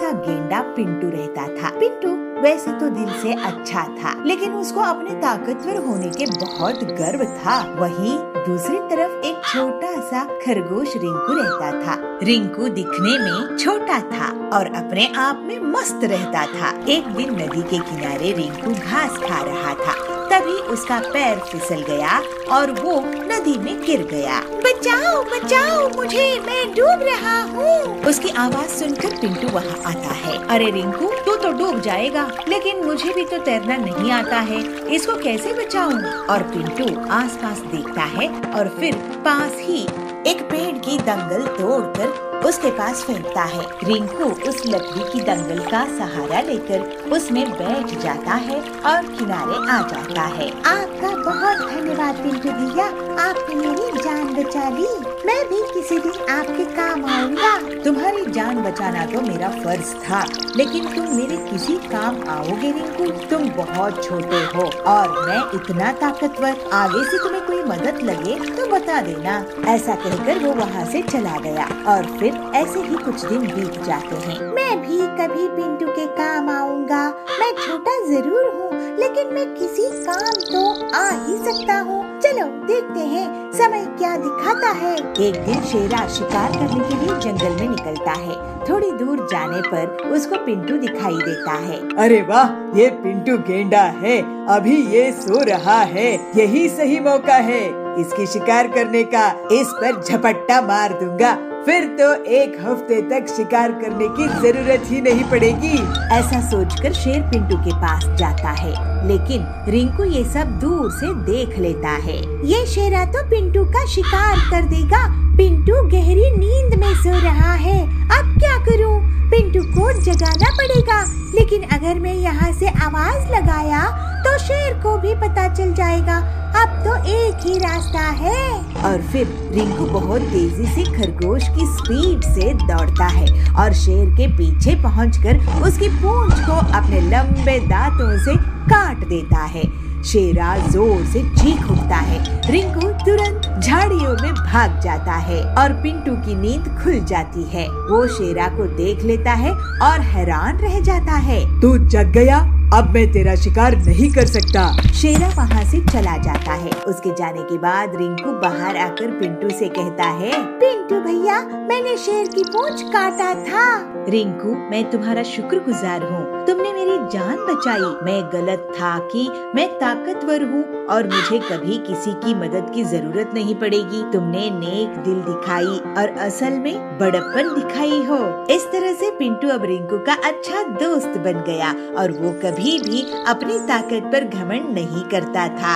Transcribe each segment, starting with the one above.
सा गेंडा पिंटू रहता था। पिंटू वैसे तो दिल से अच्छा था, लेकिन उसको अपने ताकतवर होने के बहुत गर्व था। वहीं दूसरी तरफ एक छोटा सा खरगोश रिंकू रहता था। रिंकू दिखने में छोटा था और अपने आप में मस्त रहता था। एक दिन नदी के किनारे रिंकू घास खा रहा था, तभी उसका पैर फिसल गया और वो नदी में गिर गया। बचाओ बचाओ मुझे, मैं डूब रहा हूँ। उसकी आवाज सुनकर पिंटू वहाँ आता है। अरे रिंकू, तू तो डूब जाएगा, लेकिन मुझे भी तो तैरना नहीं आता है, इसको कैसे बचाऊं? और पिंटू आसपास देखता है और फिर पास ही एक पेड़ की दंगल तोड़कर उसके पास फेंकता है। रिंकू उस लकड़ी की दंगल का सहारा लेकर उसमें बैठ जाता है और किनारे आ जाता है। आपका बहुत धन्यवाद पिंटू भैया, आपने मेरी जान बचा ली। मैं भी किसी दिन आपके काम आऊंगा। तुम्हारी जान बचाना तो मेरा फर्ज था, लेकिन तुम मेरे किसी काम आओगे रिंकू? तुम बहुत छोटे हो और मैं इतना ताकतवर। आगे से तुम्हें कोई मदद लगे तो बता देना। ऐसा कहकर वो वहाँ से चला गया और फिर ऐसे ही कुछ दिन बीत जाते हैं। मैं भी कभी पिंटू के काम आऊंगा। मैं छोटा जरूर हूँ, लेकिन मैं किसी काम तो आ ही सकता हूँ। चलो देखते हैं समय क्या दिखाता है। एक दिन शेरा शिकार करने के लिए जंगल में निकलता है। थोड़ी दूर जाने पर उसको पिंटू दिखाई देता है। अरे वाह, ये पिंटू गेंडा है, अभी ये सो रहा है। यही सही मौका है इसकी शिकार करने का। इस पर झपट्टा मार दूंगा, फिर तो एक हफ्ते तक शिकार करने की जरूरत ही नहीं पड़ेगी। ऐसा सोचकर शेर पिंटू के पास जाता है, लेकिन रिंकू ये सब दूर से देख लेता है। ये शेरा तो पिंटू का शिकार कर देगा। पिंटू गहरी नींद में सो रहा है, अब क्या करूं? पिंटू को जगाना पड़ेगा, लेकिन अगर मैं यहाँ से आवाज लगाया तो शेर को भी पता चल जाएगा। अब तो एक ही रास्ता है। और फिर रिंकू बहुत तेजी से खरगोश की स्पीड से दौड़ता है और शेर के पीछे पहुंचकर उसकी पूंछ को अपने लंबे दांतों से काट देता है। शेरा जोर से चीख उठता है। रिंकू तुरंत झाड़ियों में भाग जाता है और पिंटू की नींद खुल जाती है। वो शेरा को देख लेता है और हैरान रह जाता है। तू जग गया, अब मैं तेरा शिकार नहीं कर सकता। शेरा वहाँ से चला जाता है। उसके जाने के बाद रिंकू बाहर आकर पिंटू से कहता है, पिंटू भैया, मैंने शेर की पूंछ काटा था। रिंकू, मैं तुम्हारा शुक्रगुजार हूँ, तुमने मेरी जान बचाई। मैं गलत था कि मैं ताकतवर हूँ और मुझे कभी किसी की मदद की जरूरत नहीं पड़ेगी। तुमने नेक दिल दिखाई और असल में बड़प्पन दिखाई हो। इस तरह से पिंटू अब रिंकू का अच्छा दोस्त बन गया और वो कभी भी अपनी ताकत पर घमंड नहीं करता था।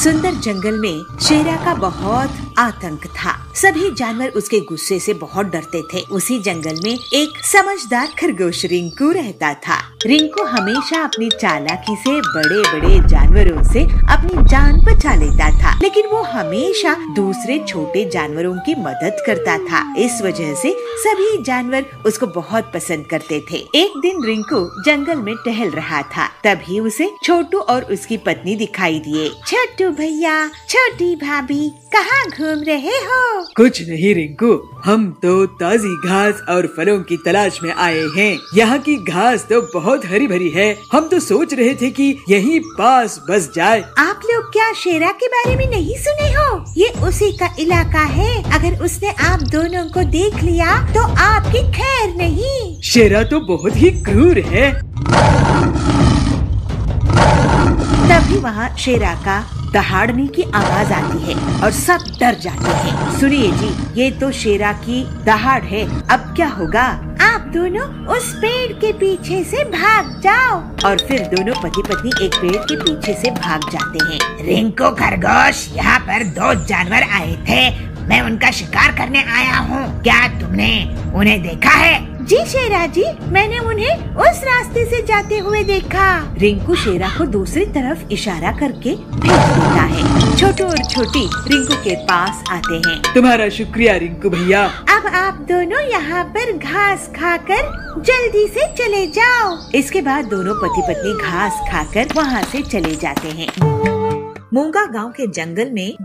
सुंदर जंगल में शेरा का बहुत आतंक था। सभी जानवर उसके गुस्से से बहुत डरते थे। उसी जंगल में एक समझदार खरगोश रिंकू रहता था। रिंकू हमेशा अपनी चालाकी से बड़े बड़े जानवरों से अपनी जान बचा लेता था, लेकिन वो हमेशा दूसरे छोटे जानवरों की मदद करता था। इस वजह से सभी जानवर उसको बहुत पसंद करते थे। एक दिन रिंकू जंगल में टहल रहा था, तभी उसे छोटू और उसकी पत्नी दिखाई दिए। छोटू भैया, छोटी भाभी, कहाँ घूम रहे हो? कुछ नहीं रिंकू, हम तो ताजी घास और फलों की तलाश में आए हैं। यहाँ की घास तो बहुत हरी भरी है, हम तो सोच रहे थे कि यहीं पास बस जाए। आप लोग क्या शेरा के बारे में नहीं सुने हो? ये उसी का इलाका है। अगर उसने आप दोनों को देख लिया तो आपकी खैर नहीं। शेरा तो बहुत ही क्रूर है। तभी वहाँ शेरा का दहाड़ने की आवाज आती है और सब डर जाते हैं। सुनिए जी, ये तो शेरा की दहाड़ है, अब क्या होगा? आप दोनों उस पेड़ के पीछे से भाग जाओ। और फिर दोनों पति पत्नी एक पेड़ के पीछे से भाग जाते हैं। रिंकू खरगोश, यहाँ पर 2 जानवर आए थे, मैं उनका शिकार करने आया हूँ। क्या तुमने उन्हें देखा है? जी शेरा जी, मैंने उन्हें उस रास्ते से जाते हुए देखा। रिंकू शेरा को दूसरी तरफ इशारा करके भेज देता है। छोटू और छोटी रिंकू के पास आते हैं। तुम्हारा शुक्रिया रिंकू भैया। अब आप दोनों यहाँ पर घास खाकर जल्दी से चले जाओ। इसके बाद दोनों पति पत्नी घास खाकर वहाँ से चले जाते हैं। मूंगा गांव के जंगल में